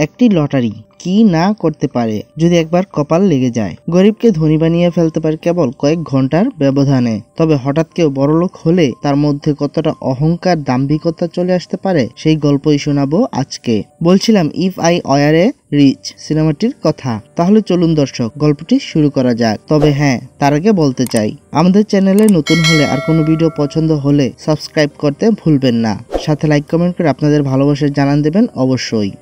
একটি লটারি কি না করতে পারে যদি একবার কপাল লেগে যায়। গরিবকে ধনী বানিয়ে ফেলতে পারে কেবল কয়েক ঘন্টার ব্যবধানে। তবে হঠাৎ কেউ বড়লোক হলে তার মধ্যে কতটা অহংকার দাম্ভিকতা চলে আসতে পারে সেই গল্পই শোনাবো আজকে। বলছিলাম if I were a rich সিনেমাটির কথা। তাহলে চলুন দর্শক গল্পটি শুরু করা যাক। তবে হ্যাঁ, তার আগে বলতে চাই আমাদের চ্যানেলে নতুন হলে আর কোনো ভিডিও পছন্দ হলে সাবস্ক্রাইব করতে ভুলবেন না, সাথে লাইক কমেন্ট করে আপনাদের ভালোবাসা জানান দেবেন অবশ্যই।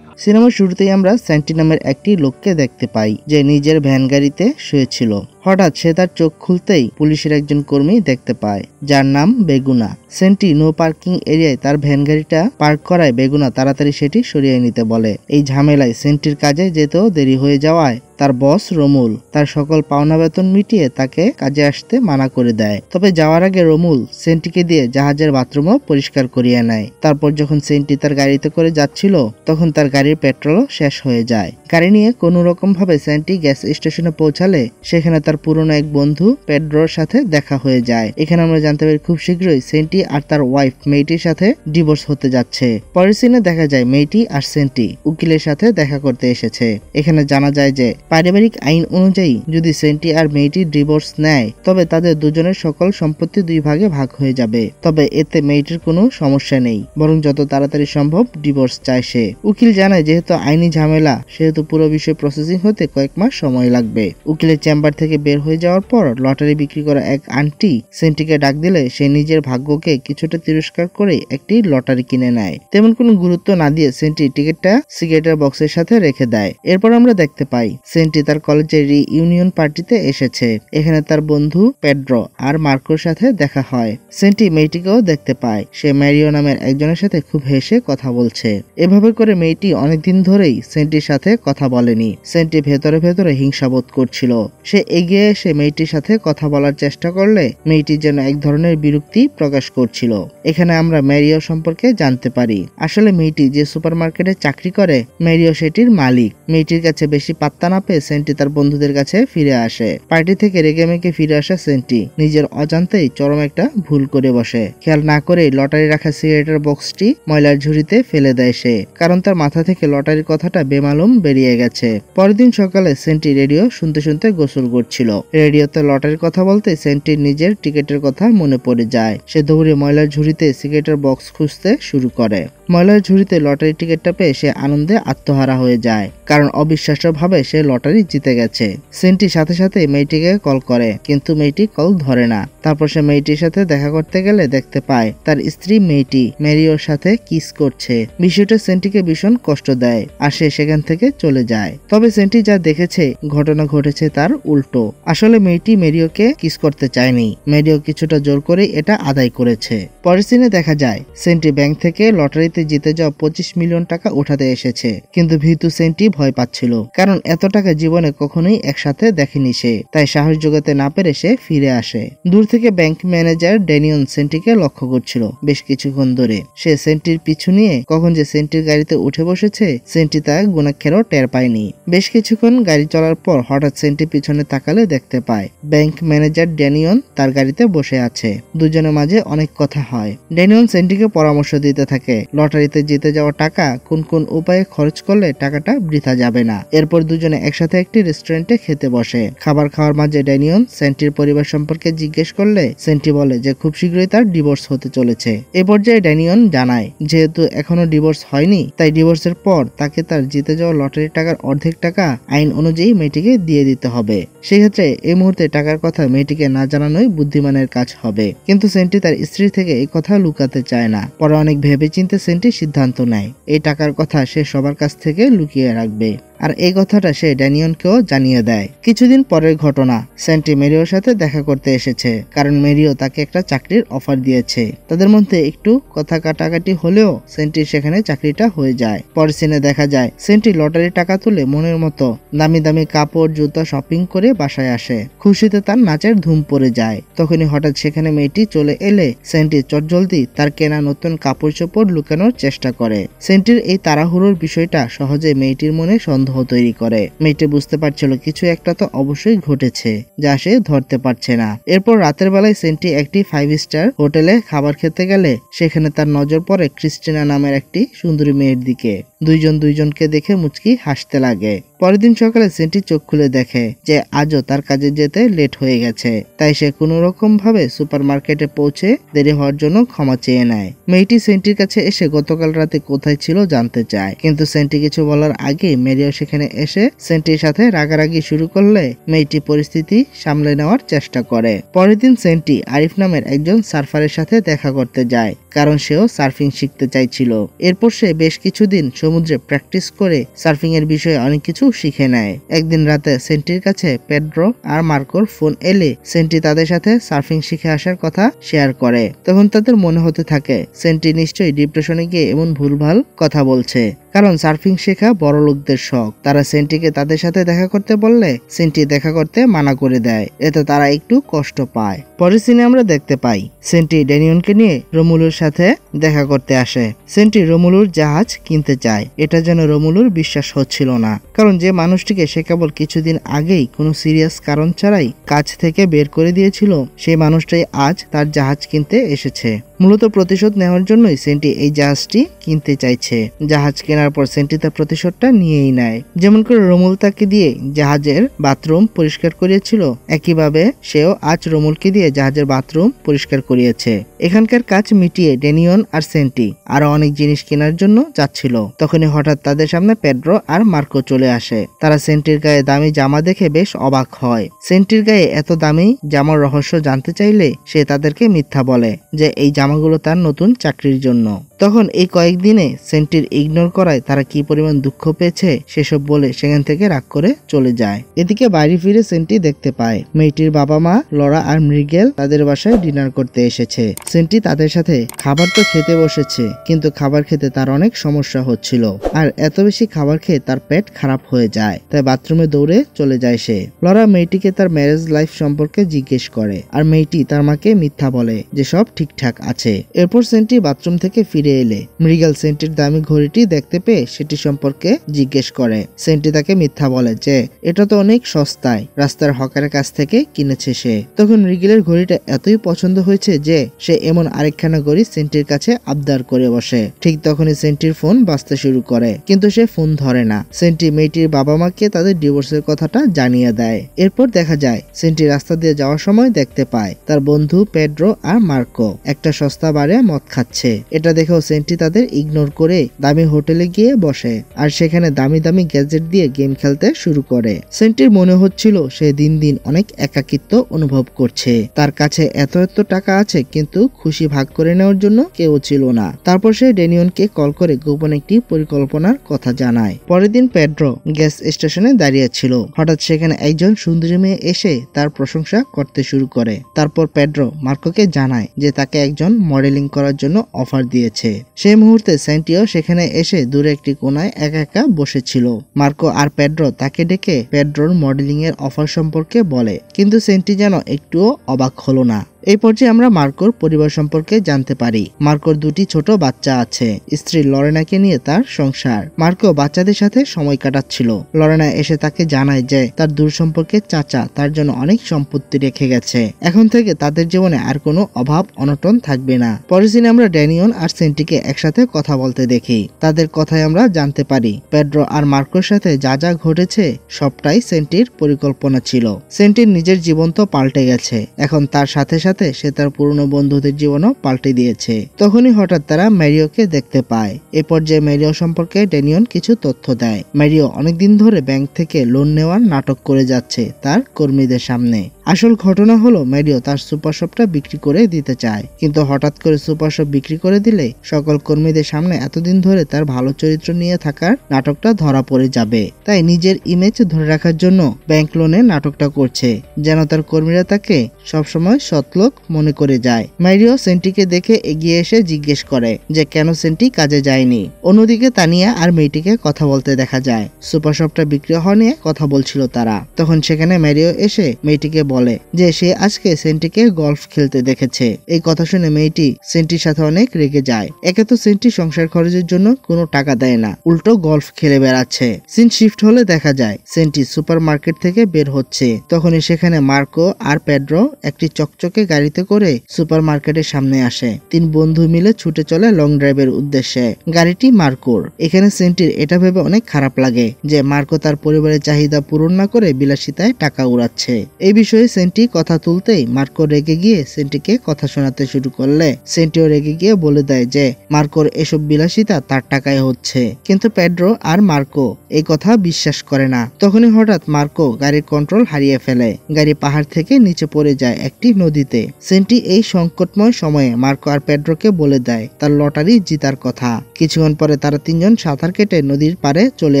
সিনেমার শুরুতেই আমরা স্যান্টি নামের একটি লোককে দেখতে পাই যে নিজের ভ্যান গাড়িতে শুয়েছিল। হঠাৎ সে তার চোখ খুলতেই পুলিশের একজন কর্মী দেখতে পায় যার নাম বেগুনা। সেন্টি নো পার্কিং এরিয়ায় তার ভ্যান গাড়িটা পার্ক করায় বেগুনা তাড়াতাড়ি সেটি সরিয়ে নিতে বলে। এই ঝামেলায় সেন্টির কাজে যেতেও দেরি হয়ে যাওয়ায় তার বস রমুল তার সকল পাওনা বেতন মিটিয়ে তাকে কাজে আসতে মানা করে দেয়। তবে যাওয়ার আগে রমুল সেন্টিকে দিয়ে জাহাজের বাথরুমও পরিষ্কার করিয়ে নেয়। তারপর যখন সেন্টি তার গাড়িতে করে যাচ্ছিল তখন তার গাড়ির পেট্রোলও শেষ হয়ে যায়। গাড়ি নিয়ে কোনো রকম ভাবে সেন্টি গ্যাস স্টেশনে পৌঁছালে সেখানে তার পুরনো এক বন্ধু পেড্রোর সাথে দেখা হয়ে যায়। এখানে আমরা জানতে পারি খুব শীঘ্রই সেন্টি আর তার ওয়াইফ মেয়েটির সাথে ডিভোর্স হতে যাচ্ছে। পরের সিনে দেখা যায় মেয়েটি আর সেন্টি উকিলের সাথে দেখা করতে এসেছে। এখানে জানা যায় যে পারিবারিক আইন অনুযায়ী যদি সেন্টি আর মেয়েটি ডিভোর্স নেয় তবে তাদের দুজনের সকল সম্পত্তি দুই ভাগে ভাগ হয়ে যাবে। তবে এতে মেয়েটির কোনো সমস্যা নেই, বরং যত তাড়াতাড়ি সম্ভব ডিভোর্স চায় সে। উকিল জানায় যেহেতু আইনি ঝামেলা সেহেতু পুরো বিষয় প্রসেসিং হতে কয়েক মাস সময় লাগবে। উকিলের চেম্বার থেকে বের হয়ে যাওয়ার পর লটারি বিক্রি করা এক আন্টি সেন্টিকে ডাক দিলে সে নিজের ভাগ্যকে কিছুটা তিরস্কার করে একটি লটারি কিনে নেয়। তেমন কোনো গুরুত্ব না দিয়ে সেন্টি টিকিটটা সিগারেটের বক্সের সাথে রেখে দেয়। এরপর আমরা দেখতে পাই সেন্টি তার কলেজের রিইউনিয়ন পার্টিতে এসেছে। এখানে তার বন্ধু পেড্রো আর মার্কোর সাথে দেখা হয়। সেন্টি মেয়েটিকেও দেখতে পায়, সে ম্যারিও নামের একজনের সাথে খুব হেসে কথা বলছে। এভাবে করে মেয়েটি অনেকদিন ধরেই সেন্টির সাথে কথা বলেনি। সেন্টি ভেতরে ভেতরে হিংসাবোধ করছিল। সে এগিয়ে এসে মেয়েটির সাথে কথা বলার চেষ্টা করলে মেয়েটি যেন এক ধরনের বিরক্তি প্রকাশ করছিল। এখানে আমরা ম্যারিও সম্পর্কে জানতে পারি। আসলে মেয়েটি যে সুপারমার্কেটে চাকরি করে ম্যারিও সেটির মালিক। মেয়েটির কাছে বেশি পাত্তা না পেয়ে সেন্টি তার বন্ধুদের কাছে ফিরে আসে। পার্টি থেকে রেগে মেগে ফিরে আসা সেন্টি নিজের অজান্তেই চরম একটা ভুল করে বসে। খেয়াল না করেই লটারি রাখা সিগারেটের বক্সটি ময়লার ঝুড়িতে ফেলে দেয় সে, কারণ তার মাথা থেকে লটারির কথাটা বেমালুম বেরিয়ে গেছে। পরের দিন সকালে সেন্টি রেডিও শুনতে শুনতে গোসল করছিল। রেডিওতে লটারির কথা বলতে সেন্টির নিজের টিকিটের কথা মনে পড়ে যায়। সে দৌড়ে ময়লার ঝুড়িতে সিগারেটের বক্স খুঁজতে শুরু করে। ময়লার ঝুড়িতে লটারি টিকিটটা পেয়ে সে আনন্দে আত্মহারা হয়ে যায়, কারণ অবিশ্বাস্যভাবে সে লটারি জিতে গেছে। সেন্টি সাথে সাথে মেয়েটিকে কল করে, কিন্তু মেয়েটি কল ধরে না। তারপর সে মেয়েটির সাথে দেখা করতে গেলে দেখতে পায় তার স্ত্রী মেয়েটি ম্যারিওর সাথে কিস করছে। বিষয়টা সেন্টিকে ভীষণ কষ্ট দেয় আর সে সেখান থেকে চলে যায়। তবে সেন্টি যা দেখেছে ঘটনা ঘটেছে তার উল্টো। আসলে মেয়েটি ম্যারিওকে কিস করতে চায়নি, ম্যারিও কিছুটা জোর করে এটা আদায় করেছে। পরের সিনে দেখা যায় সেন্টি ব্যাংক থেকে লটারিতে জিতে যাওয়া 25 মিলিয়ন টাকা উঠাতে এসেছে, কিন্তু ভীতু সেন্টি ভয় পাচ্ছিল, কারণ এত টাকা জীবনে কখনোই একসাথে দেখেনি সে। তাই সাহস জোগাতে না পেরে সে ফিরে আসে। দূর থেকে ব্যাংক ম্যানেজার ড্যানিয়ন সেন্টিকে লক্ষ্য করছিল বেশ কিছুক্ষণ ধরে। সে সেন্টির পিছু নিয়ে কখন যে সেন্টির গাড়িতে উঠে বসেছে সেন্টি তা গুণাক্ষরেও টের পায়নি। বেশ কিছুক্ষণ গাড়ি চলার পর হঠাৎ সেন্টি পিছনে তাকালে দেখতে পায় ব্যাংক ম্যানেজার ড্যানিয়ন তার গাড়িতে বসে আছে। দুজনের মাঝে অনেক কথা হয়। ড্যানিয়ন সেন্টিকে পরামর্শ দিতে থাকে লটারিতে জিতে যাওয়া টাকা কোন কোন উপায়ে খরচ করলে টাকাটা বৃথা যাবে না। এরপর দুজনে একসাথে একটি রেস্টুরেন্টে খেতে বসে। খাবার খাওয়ার মাঝে ড্যানিয়ন সেন্টির পরিবার সম্পর্কে জিজ্ঞেস করলে সেন্টি বলে যে খুব শীঘ্রই তার ডিভোর্স হতে চলেছে। এ পর্যায়ে ড্যানিয়ন জানায় যেহেতু এখনো ডিভোর্স হয়নি তাই ডিভোর্সের পর তাকে তার জিতে যাওয়া লটারির টাকার অর্ধেক টাকা আইন অনুযায়ী মেয়েটিকে দিয়ে দিতে হবে। সেক্ষেত্রে এই মুহূর্তে টাকার কথা মেয়েটিকে না জানানোই বুদ্ধিমানের কাজ হবে। কিন্তু সেন্টি তার স্ত্রী থেকে এই কথা লুকাতে চায় না। পরে অনেক ভেবেচিন্তে সেন্টি সিদ্ধান্ত নেয় এই টাকার কথা সে সবার কাছ থেকে লুকিয়ে রাখবে। আর এই কথাটা সে ড্যানিয়নকেও জানিয়ে দেয়। কিছুদিন পরের ঘটনা, সেন্টি মেরিওর সাথে দেখা করতে এসেছে, কারণ মেরিও তাকে একটা চাকরির অফার দিয়েছে। তাদের মধ্যে একটু কথা কাটাকাটি হলেও সেন্টির সেখানে চাকরিটা হয়ে যায়। পরের সিনে দেখা যায় সেন্টি লটারির টাকা তুলে মনের মতো দামি দামি কাপড় জুতা শপিং করে বাসায় আসে। খুশিতে তার নাচের ধুম পড়ে যায়। তখনই হঠাৎ সেখানে মেয়েটি চলে এলে সেন্টি চটজলদি তার কেনা নতুন কাপড় চোপড় লুকানোর চেষ্টা করে। সেন্টির এই তাড়াহুড়োর বিষয়টা সহজে মেয়েটির মনে সন্দেহ সন্দেহ তৈরি করে। মেয়েটি বুঝতে পারছিল কিছু একটা তো অবশ্যই ঘটেছে, যা সে ধরতে পারছে না। এরপর রাতের বেলায় সেন্টি একটি 5 স্টার হোটেলে খাবার খেতে গেলে সেখানে তার নজর পড়ে ক্রিস্টিনা নামের একটি সুন্দরী মেয়ের দিকে। দুইজন দুইজনকে দেখে মুচকি হাসতে লাগে। পরের দিন সকালে সেন্টি চোখ খুলে দেখে যে আজও তার কাজে যেতে লেট হয়ে গেছে। তাই সে কোনো রকম ভাবে সুপার মার্কেটে পৌঁছে দেরি হওয়ার জন্য ক্ষমা চেয়ে নেয়। মেয়েটি সেন্টির কাছে এসে গতকাল রাতে কোথায় ছিল জানতে চায়, কিন্তু সেন্টি কিছু বলার আগে মেরিও সেখানে এসে সেন্টির সাথে রাগারাগি শুরু করলে মেয়েটি পরিস্থিতি সামলে নেওয়ার চেষ্টা করে। পরের দিন সেন্টি আরিফ নামের একজন সার্ফারের সাথে দেখা করতে যায়, কারণ সেও সার্ফিং শিখতে চাইছিল। এরপর সে বেশ কিছুদিন সমুদ্রে প্র্যাকটিস করে সার্ফিং এর বিষয়ে অনেক কিছু শিখে নেয়। একদিন রাতে সেন্টির কাছে পেড্রো আর মার্কোর ফোন এলে সেন্টি তাদের সাথে সার্ফিং শিখে আসার কথা শেয়ার করে। তখন তাদের মনে হতে থাকে সেন্টি নিশ্চয়ই ডিপ্রেশনে গিয়ে এমন ভুলভাল কথা বলছে, কারণ সার্ফিং শেখা বড় লোকদের শখ। তারা সেন্টিকে তাদের সাথে দেখা করতে বললে সেন্টি দেখা করতে মানা করে দেয়, এতে তারা একটু কষ্ট পায়। পরের সিনে আমরা দেখতে পাই সেন্টি ড্যানিয়নকে নিয়ে রোমুলুর সাথে দেখা করতে আসে। সেন্টি রোমুলুর জাহাজ কিনতে চায়। এটা যেন রোমুলুর বিশ্বাস হচ্ছিল না, কারণ যে মানুষটিকে সে কেবল কিছুদিন আগেই কোনো সিরিয়াস কারণ ছাড়াই কাজ থেকে বের করে দিয়েছিল, সেই মানুষটাই আজ তার জাহাজ কিনতে এসেছে। মূলত প্রতিশোধ নেওয়ার জন্যই সেন্টি এই জাহাজটি কিনতে চাইছে। জাহাজ কেনার পর সেন্টি তার প্রতিশোধটা নিয়েই নেয়। যেমন করে রোমুল তাকে দিয়ে জাহাজের বাথরুম পরিষ্কার করিয়েছিল, একইভাবে সেও আজ রোমুলকে দিয়ে জাহাজের বাথরুম পরিষ্কার করিয়েছে। এখানকার কাজ মিটিয়ে ড্যানিয়ন আর সেন্টি আরো অনেক জিনিস কেনার জন্য যাচ্ছিল। তখনই হঠাৎ তাদের সামনে পেড্রো আর মার্কো চলে আসে। তারা সেন্টির গায়ে দামি জামা দেখে বেশ অবাক হয়। সেন্টির গায়ে এত দামি জামার রহস্য জানতে চাইলে সে তাদেরকে মিথ্যা বলে যে এই জামাগুলো তার নতুন চাকরির জন্য। তখন এই কয়েকদিনে সেন্টির ইগনোর করায় তারা কি পরিমাণ দুঃখ পেয়েছে সেসব বলে সেখান থেকে রাগ করে চলে যায়। এদিকে বাড়ি ফিরে সেন্টি দেখতে পায় মেয়েটির বাবা মা লরা আর মৃগেল তাদের বাসায় ডিনার করতে এসেছে। সেন্টি তাদের সাথে খাবার তো খেতে বসেছে, কিন্তু খাবার খেতে তার অনেক সমস্যা হচ্ছিল, আর এত বেশি খাবার খেয়ে তার পেট খারাপ হয়ে যায়। তাই বাথরুমে দৌড়ে চলে যায় সে। লরা মেয়েটিকে তার ম্যারেজ লাইফ সম্পর্কে জিজ্ঞেস করে, আর মেয়েটি তার মাকে মিথ্যা বলে যে সব ঠিকঠাক আছে। এরপর সেন্টি বাথরুম থেকে ফিরে এলে মৃগেল সেন্টির দামি ঘড়িটি দেখতে পেয়ে সেটি সম্পর্কে জিজ্ঞেস করে। সেন্টি তাকে মিথ্যা বলে যে এটা তো অনেক সস্তায়, রাস্তার হকারের কাছ থেকে কিনেছে সে। তখন মৃগেলের ঘড়িটা এতই পছন্দ হয়েছে যে সে এমন আরেকখানা ঘড়ি সেন্টির কাছে আবদার করে বসে। ঠিক তখনই সেন্টির ফোন বাজতে শুরু করে, কিন্তু সে ফোন ধরে না। সেন্টি মেয়েটির বাবা মাকে তাদের ডিভোর্সের কথাটা জানিয়ে দেয়। এরপর দেখা যায় সেন্টি রাস্তা দিয়ে যাওয়ার সময় দেখতে পায় তার বন্ধু পেড্রো আর মার্কো একটা সস্তা বারে মদ খাচ্ছে। এটা দেখেও সেন্টি তাদের ইগনোর করে দামি হোটেলে গিয়ে বসে, আর সেখানে দামি দামি গ্যাজেট দিয়ে গেম খেলতে শুরু করে। সেন্টির মনে হচ্ছিল সে দিন দিন অনেক একাকিত্ব অনুভব করছে। তার কাছে এত এত টাকা আছে, কিন্তু খুশি ভাগ করে নেওয়ার জন্য কেউ ছিল না। তারপর সে ড্যানিয়নকে কল করে গোপন একটি পরিকল্পনার কথা জানায়। পরের দিন পেড্রো গ্যাস স্টেশনে দাঁড়িয়ে ছিল। হঠাৎ সেখানে একজন সুন্দরী মেয়ে এসে তার প্রশংসা করতে শুরু করে। তারপর পেড্রো মার্কোকে জানায় যে তাকে একজন মডেলিং করার জন্য অফার দিয়েছে। সেই মুহূর্তে সেন্টিও সেখানে এসে দূরে একটি কোনায় একা একা বসেছিল। মার্কো আর পেড্রো তাকে ডেকে পেড্রোর মডেলিং এর অফার সম্পর্কে বলে, কিন্তু সেন্টি যেন একটুও অবাক হলো না। এই পর্যায়ে আমরা মার্কোর পরিবার সম্পর্কে জানতে পারি। মার্কোর দুটি ছোট বাচ্চা আছে। স্ত্রী লরেনাকে নিয়ে তার সংসার। মার্কো বাচ্চাদের সাথে সময় কাটাচ্ছিল। লরেনা এসে তাকে জানায় যে তার দূর সম্পর্কে চাচা তার জন্য অনেক সম্পত্তি রেখে গেছে। এখন থেকে তাদের জীবনে আর কোনো অভাব অনটন থাকবে না। পরের দিনে আমরা ড্যানিয়ন আর সেন্টিকে একসাথে কথা বলতে দেখি। তাদের কথায় আমরা জানতে পারি পেড্রো আর মার্কোর সাথে যা যা ঘটেছে সবটাই সেন্টির পরিকল্পনা ছিল। সেন্টির নিজের জীবন তো পাল্টে গেছে, এখন তার সাথে সাথে সে তার পুরনো বন্ধুদের জীবনও পাল্টে দিয়েছে। তখনই হঠাৎ তারা ম্যারিওকে দেখতে পায়। এ পর্যায়ে ম্যারিও সম্পর্কে ড্যানিয়ন কিছু তথ্য দেয়। ম্যারিও অনেকদিন ধরে ব্যাংক থেকে লোন নেওয়ার নাটক করে যাচ্ছে তার কর্মীদের সামনে। আসল ঘটনা হলো ম্যারিও তার সুপার শপটা বিক্রি করে দিতে চায়, কিন্তু হঠাৎ করে সুপার শপ বিক্রি করে দিলে সকল কর্মীদের সামনে এতদিন ধরে তার ভালো চরিত্র নিয়ে থাকার নাটকটা ধরা পড়ে যাবে। তাই নিজের ইমেজ ধরে রাখার জন্য ব্যাংক লোনে নাটকটা করছে, যেন তার কর্মীরা তাকে সবসময় সৎলোক মনে করে যায়। ম্যারিও সেন্টিকে দেখে এগিয়ে এসে জিজ্ঞেস করে যে কেন সেন্টি কাজে যায়নি। অন্যদিকে তানিয়া আর মেয়েটিকে কথা বলতে দেখা যায়। সুপার শপটা বিক্রি হওয়া নিয়ে কথা বলছিল তারা। তখন সেখানে ম্যারিও এসে মেয়েটিকে বলে যে সে আজকে সেন্টিকে গলফ খেলতে দেখেছে। এই কথা শুনে মেয়েটি সেন্টির সাথে অনেক রেগে যায়। একে তো সেন্টি সংসার খরচের জন্য কোনো টাকা দেয় না, উল্টো গলফ খেলে বেড়াচ্ছে। সিন শিফট হলে দেখা যায় সেন্টি সুপার মার্কেট থেকে বের হচ্ছে। তখনই সেখানে মার্কো আর পেড্রো একটি চকচকে গাড়িতে করে সুপার মার্কেটের সামনে আসে। 3 বন্ধু মিলে ছুটে চলে লং ড্রাইভের উদ্দেশ্যে। গাড়িটি মার্কোর। এখানে সেন্টির এটা ভেবে অনেক খারাপ লাগে যে মার্কো তার পরিবারের চাহিদা পূরণ না করে বিলাসিতায় টাকা উড়াচ্ছে। এই বিষয়ে সেন্টি কথা তুলতেই মার্কো রেগে গিয়ে সেন্টিকে কথা শোনাতে শুরু করলে সেন্টিও রেগে গিয়ে বলে দেয় যে মার্কোর এসব বিলাসিতা তার টাকায় হচ্ছে। কিন্তু পেড্রো আর মার্কো এই কথা বিশ্বাস করে না। তখনই হঠাৎ মার্কো গাড়ির কন্ট্রোল হারিয়ে ফেলে। গাড়ি পাহাড় থেকে নিচে পড়ে যায় একটি নদীতে। সেন্টি এই সংকটময় সময়ে মার্কো আর পেড্রোকে বলে দেয় তার লটারি জিতার কথা। কিছুক্ষণ পরে তারা 3 জন সাঁতার কেটে নদীর পাড়ে চলে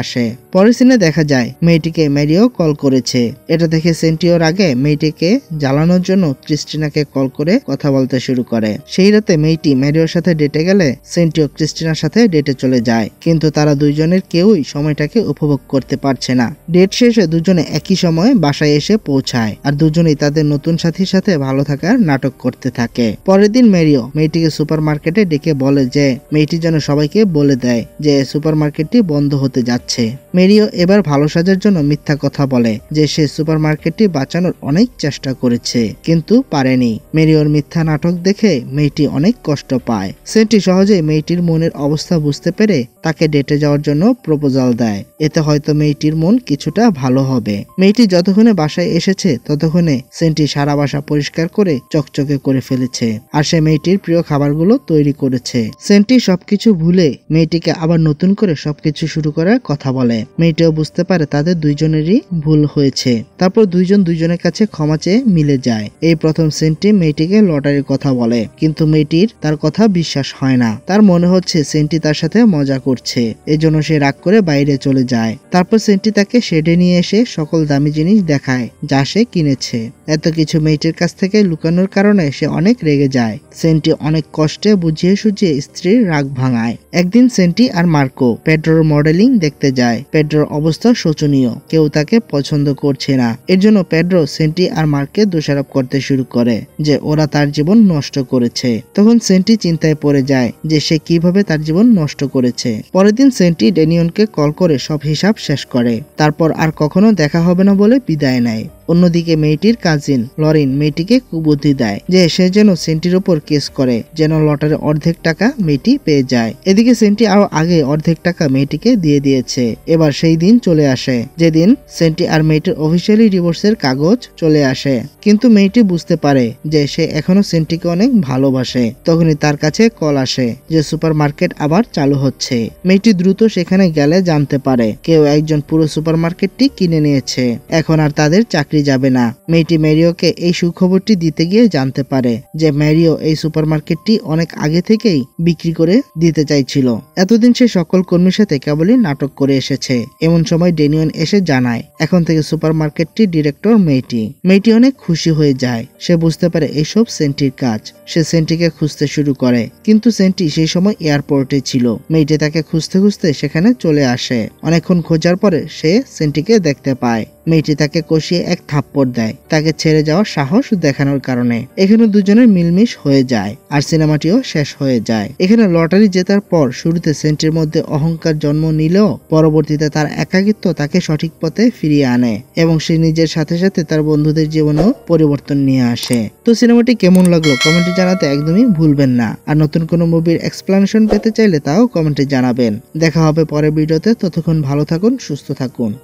আসে। পরের সিনে দেখা যায় মেয়েটিকে ম্যারিও কল করেছে। এটা দেখে সেন্টিওর আগে মেয়েটিকে জ্বালানোর জন্য ক্রিস্টিনাকে কল করে কথা বলতে শুরু করে। সেই রাতে মেয়েটি ম্যারিওর সাথে ডেটে গেলে সেন্টিও ক্রিস্টিনার সাথে ডেটে চলে যায়। কিন্তু তারা দুইজনের কেউই সময়টাকে উপভোগ করতে পারছে না। ডেট শেষে দুজনে একই সময়ে বাসায় এসে পৌঁছায় আর দুজনেই তাদের নতুন সাথীর সাথে ভালো থাকার নাটক করতে থাকে। পরের দিন ম্যারিও মেয়েটিকে সুপার মার্কেটে ডেকে বলে যে মেয়েটি যেন সবাইকে বলে দেয় যে সুপার মার্কেটটি বন্ধ হতে যাচ্ছে। মেরিও এবার ভালো সাজার জন্য মিথ্যা কথা বলে যে সে সুপার মার্কেটটি বাঁচানোর অনেক চেষ্টা করেছে কিন্তু পারেনি। মেরিওর মিথ্যা নাটক দেখে মেয়েটি অনেক কষ্ট পায়। সেন্টি সহজেই মেয়েটির মনের অবস্থা বুঝতে পেরে তাকে ডেটে যাওয়ার জন্য প্রপোজাল দেয়। এতে হয়তো মেয়েটির মন কিছুটা ভালো হবে। মেয়েটি যতক্ষণে বাসায় এসেছে ততক্ষণে সেন্টি সারা বাসা পরিষ্কার করে চকচকে করে ফেলেছে আর সে মেয়েটির প্রিয় খাবারগুলো তৈরি করেছে। সেন্টি সবকিছু ভুলে মেয়েটিকে আবার নতুন করে সবকিছু শুরু করার কথা বলে। মেয়েটিও বুঝতে পারে তাদের দুইজনেরই ভুল হয়েছে। তারপর দুইজন দুইজনের কাছে ক্ষমা চেয়ে মিলে যায়। এই প্রথম সেন্টি মেয়েটিকে লটারির কথা বলে কিন্তু মেয়েটির তার কথা বিশ্বাস হয় না। তার মনে হচ্ছে সেন্টি তার সাথে মজা করছে। এজন্য সে রাগ করে বাইরে চলে যায়। তারপর সেন্টি তাকে শেডে নিয়ে এসে সকল দামি জিনিস দেখায় যা সে কিনেছে। এত কিছু মেয়েটির কাছ থেকে লুকানোর কারণে সে অনেক রেগে যায়। সেন্টি অনেক কষ্টে বুঝিয়ে সুঝিয়ে স্ত্রীর রাগ ভাঙায়। একদিন সেন্টি আর মার্কো পেড্রোর মডেলিং দেখতে যায়। পেড্রোর অবস্থা শোচনীয়, কেউ তাকে পছন্দ করছে না। এর জন্য পেড্রো সেন্টি আর মার্ককে দোষারোপ করতে শুরু করে যে ওরা তার জীবন নষ্ট করেছে। তখন সেন্টি চিন্তায় পড়ে যায় যে সে কিভাবে তার জীবন নষ্ট করেছে। পরের দিন সেন্টি ড্যানিয়নকে কল করে সব হিসাব শেষ করে। তারপর আর কখনো দেখা হবে না বলে বিদায় নেয়। অন্যদিকে মেয়েটির কাজিন লরিন মেয়েটিকে কুবুদ্ধি দেয় যে সে যেন সেন্টির উপর কেস করে যেন লটারির অর্ধেক টাকা মেয়েটি পেয়ে যায়। এদিকে সেন্টি আরো আগে অর্ধেক টাকা মেয়েটিকে দিয়ে দিয়েছে। এবার সেই দিন চলে আসে যেদিন সেন্টি আর মেয়েটির অফিসিয়ালি ডিভোর্সের কাগজ চলে আসে। কিন্তু মেয়েটি বুঝতে পারে যে সে এখনো সেন্টিকে অনেক ভালোবাসে। তখনই তার কাছে কল আসে যে সুপার মার্কেট আবার চালু হচ্ছে। মেয়েটি দ্রুত সেখানে গেলে জানতে পারে কেউ একজন পুরো সুপার মার্কেটটি কিনে নিয়েছে। এখন আর তাদের চাকরি যাবে না। মেয়েটি ম্যারিওকে এই সুখবরটি দিতে গিয়ে জানতে পারে যে ম্যারিও এই সুপার মার্কেটটি অনেক আগে থেকেই বিক্রি করে দিতে চাইছিল। এতদিন সে সকল কর্মীর সাথে কেবলই নাটক করে এসেছে। এমন সময় ড্যানিয়ন এসে জানায় এখন থেকে সুপার মার্কেটটি ডিরেক্টর মেয়েটি। মেয়েটি অনেক খুশি হয়ে যায়। সে বুঝতে পারে এইসব সেন্টির কাজ। সে সেন্টিকে খুঁজতে শুরু করে কিন্তু সেন্টি সেই সময় এয়ারপোর্টে ছিল। মেয়েটি তাকে খুঁজতে খুঁজতে সেখানে চলে আসে। অনেকক্ষণ খোঁজার পরে সে সেন্টিকে দেখতে পায়। মেয়েটি তাকে কষিয়ে এক থাপ্পড় দেয় তাকে ছেড়ে যাওয়ার সাহস দেখানোর কারণে। এখানে দুজনের মিলমিশ হয়ে যায় আর সিনেমাটিও শেষ হয়ে যায়। এখানে লটারি জেতার পর শুরুতে সেন্টির মধ্যে অহংকার জন্ম নিলেও পরবর্তীতে তার একাকিত্ব তাকে সঠিক পথে ফিরিয়ে আনে এবং সে নিজের সাথে সাথে তার বন্ধুদের জীবনেও পরিবর্তন নিয়ে আসে। তো সিনেমাটি কেমন লাগলো কমেন্টে জানাতে একদমই ভুলবেন না। আর নতুন কোনো মুভির এক্সপ্লেনেশন পেতে চাইলে তাও কমেন্টে জানাবেন। দেখা হবে পরের ভিডিওতে। ততক্ষণ ভালো থাকুন, সুস্থ থাকুন।